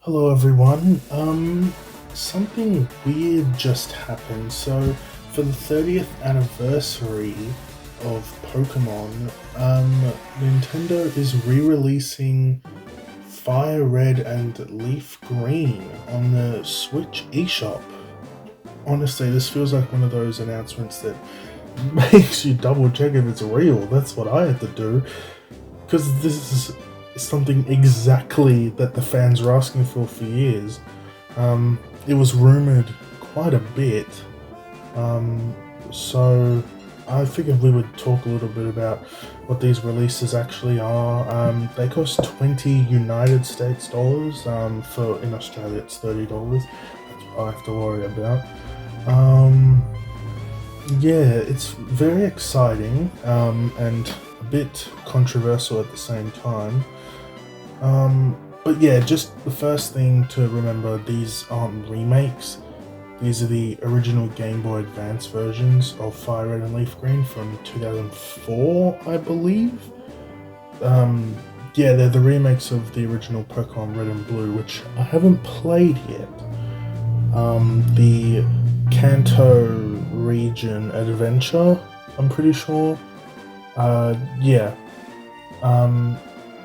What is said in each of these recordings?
Hello everyone. Something weird just happened. So, for the 30th anniversary of Pokemon, Nintendo is re-releasing FireRed and LeafGreen on the Switch eShop. Honestly, this feels like one of those announcements that makes you double check if it's real. That's what I had to do. Because this is something exactly that the fans were asking for years. It was rumored quite a bit, so I figured we would talk a little bit about what these releases actually are. They cost 20 United States dollars. For in Australia, it's $30. That's what I have to worry about. Um, yeah, it's very exciting and a bit controversial at the same time. But yeah, just the first thing to remember, these aren't remakes. These are the original Game Boy Advance versions of Fire Red and Leaf Green from 2004, I believe. Um, yeah, they're the remakes of the original Pokemon Red and Blue, which I haven't played yet. The Kanto region adventure, I'm pretty sure. Yeah. Um,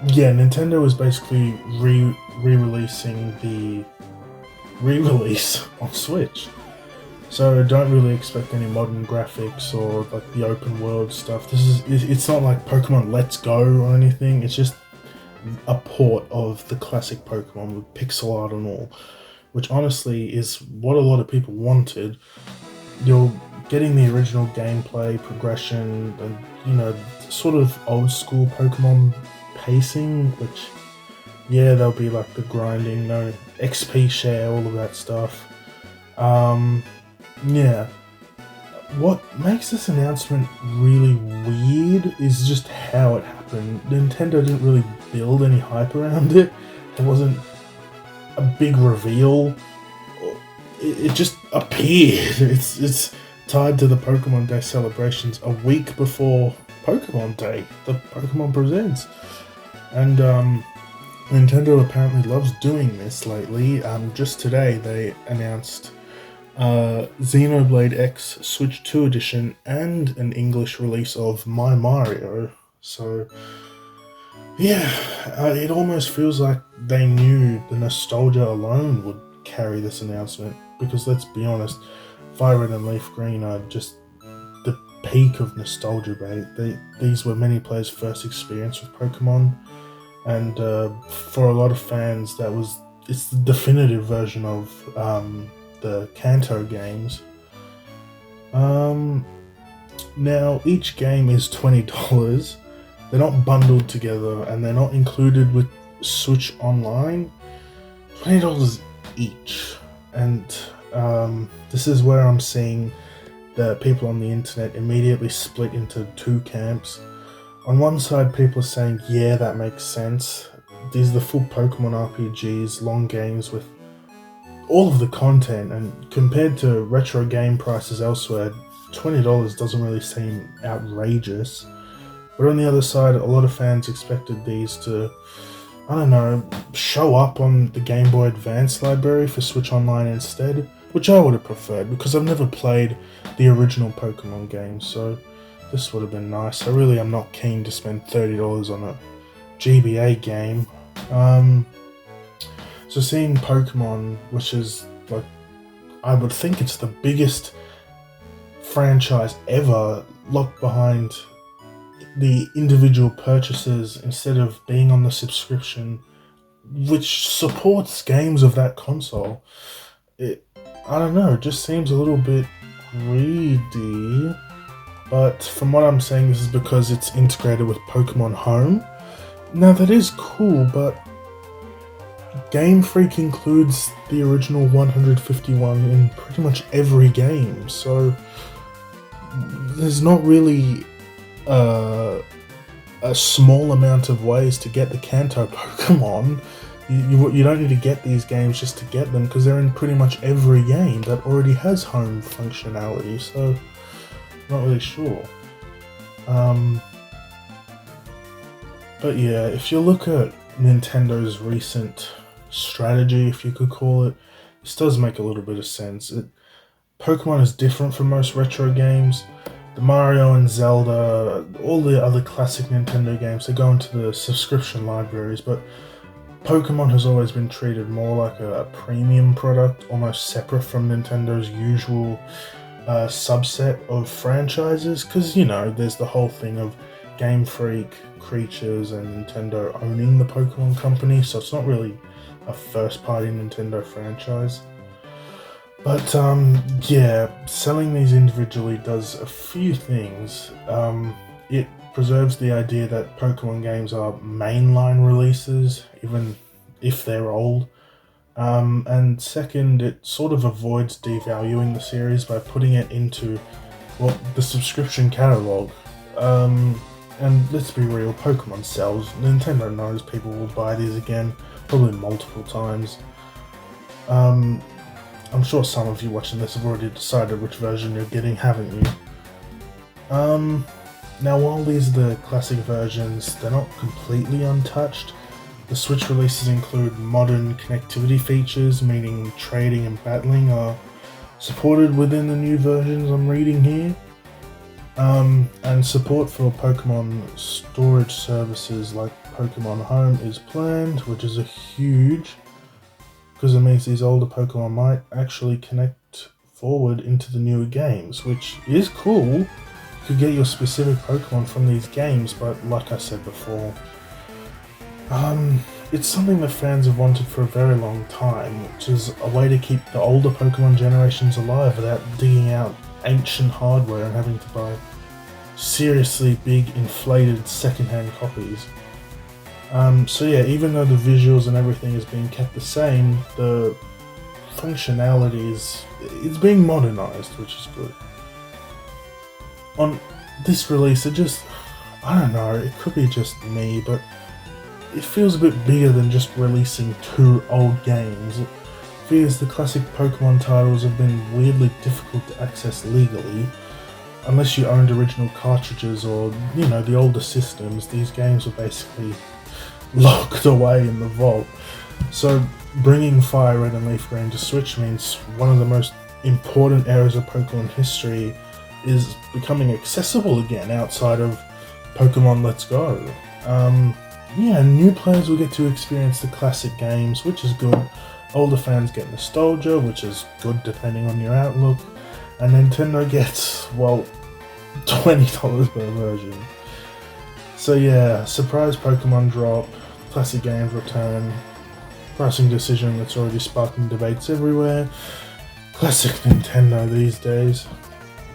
yeah, Nintendo is basically re-releasing the re-release on Switch. So don't really expect any modern graphics or like the open world stuff. It's not like Pokemon Let's Go or anything. It's just a port of the classic Pokemon with pixel art and all, which honestly is what a lot of people wanted. You're getting the original gameplay, progression, and sort of old school Pokemon pacing, which yeah, there'll be like the grinding, no XP share, all of that stuff. Um, yeah. What makes this announcement really weird is just how it happened. Nintendo didn't really build any hype around it. There wasn't a big reveal. It just appeared. It's tied to the Pokemon Day celebrations a week before Pokemon Day, the Pokemon Presents. And Nintendo apparently loves doing this lately. Just today they announced Xenoblade X Switch 2 edition and an English release of My Mario. So yeah, it almost feels like they knew the nostalgia alone would carry this announcement. Because let's be honest, Fire Red and Leaf Green are just the peak of nostalgia, mate. These were many players' first experience with Pokemon, and for a lot of fans, it's the definitive version of the Kanto games. Now each game is $20. They're not bundled together, and they're not included with Switch Online. $20 each, and this is where I'm seeing the people on the internet immediately split into two camps. On one side, people are saying, yeah, that makes sense. These are the full Pokemon RPGs, long games with all of the content, and compared to retro game prices elsewhere, $20 doesn't really seem outrageous. But on the other side, a lot of fans expected these to, I don't know, show up on the Game Boy Advance library for Switch Online instead, which I would have preferred because I've never played the original Pokemon games, so this would have been nice. I really am not keen to spend $30 on a GBA game. So seeing Pokemon, which is like, I would think it's the biggest franchise ever, locked behind the individual purchases instead of being on the subscription, which supports games of that console. I don't know, it just seems a little bit greedy. But from what I'm saying, this is because it's integrated with Pokemon Home. Now that is cool, but Game Freak includes the original 151 in pretty much every game, so there's not really a small amount of ways to get the Kanto Pokemon. You don't need to get these games just to get them, because they're in pretty much every game that already has home functionality, so not really sure. But yeah, if you look at Nintendo's recent strategy, if you could call it. This does make a little bit of sense. Pokemon is different from most retro games. The Mario and Zelda, all the other classic Nintendo games, they go into the subscription libraries, but Pokemon has always been treated more like a premium product, almost separate from Nintendo's usual subset of franchises, because, you know, there's the whole thing of Game Freak, Creatures, and Nintendo owning the Pokemon company, so it's not really a first-party Nintendo franchise. But yeah, selling these individually does a few things. It preserves the idea that Pokemon games are mainline releases, even if they're old. And second, it sort of avoids devaluing the series by putting it into, well, the subscription catalog. And let's be real, Pokemon sells. Nintendo knows people will buy these again, probably multiple times. I'm sure some of you watching this have already decided which version you're getting, haven't you? Now while these are the classic versions, they're not completely untouched. The Switch releases include modern connectivity features, meaning trading and battling are supported within the new versions I'm reading here. And support for Pokemon storage services like Pokemon Home is planned, which is a huge, because it means these older Pokemon might actually connect forward into the newer games, which is cool. You could get your specific Pokemon from these games, but like I said before, it's something that fans have wanted for a very long time, which is a way to keep the older Pokemon generations alive without digging out ancient hardware and having to buy seriously big inflated secondhand copies. So yeah, even though the visuals and everything is being kept the same, the functionality is being modernized, which is good. On this release, I don't know, it could be just me, but it feels a bit bigger than just releasing 2 old games. It feels the classic Pokemon titles have been weirdly difficult to access legally. Unless you owned original cartridges or, you know, the older systems, these games were basically locked away in the vault. So bringing FireRed and LeafGreen to Switch means one of the most important eras of Pokemon history is becoming accessible again outside of Pokemon Let's Go. Yeah, new players will get to experience the classic games, which is good. Older fans get nostalgia, which is good depending on your outlook. And Nintendo gets, well, $20 per version. So yeah, surprise Pokemon drop, classic games return, pricing decision that's already sparking debates everywhere. Classic Nintendo these days.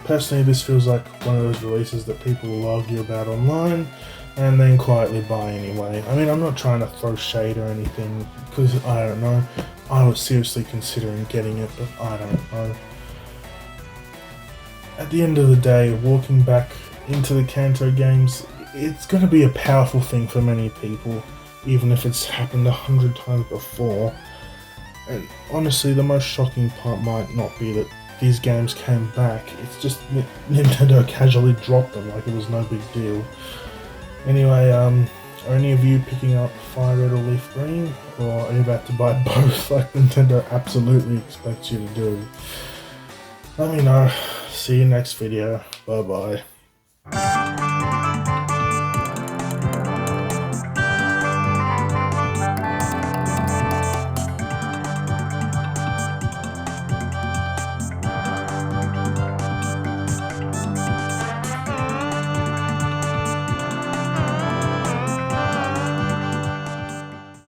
Personally, this feels like one of those releases that people will argue about online and then quietly buy anyway. I mean, I'm not trying to throw shade or anything, because I don't know. I was seriously considering getting it, but I don't know. At the end of the day, walking back into the Kanto games, it's going to be a powerful thing for many people, even if it's happened 100 times before. And honestly, the most shocking part might not be that these games came back, it's just that Nintendo casually dropped them like it was no big deal. Anyway, are any of you picking up FireRed or LeafGreen, or are you about to buy both like Nintendo absolutely expects you to do? Let me know. See you next video. Bye bye.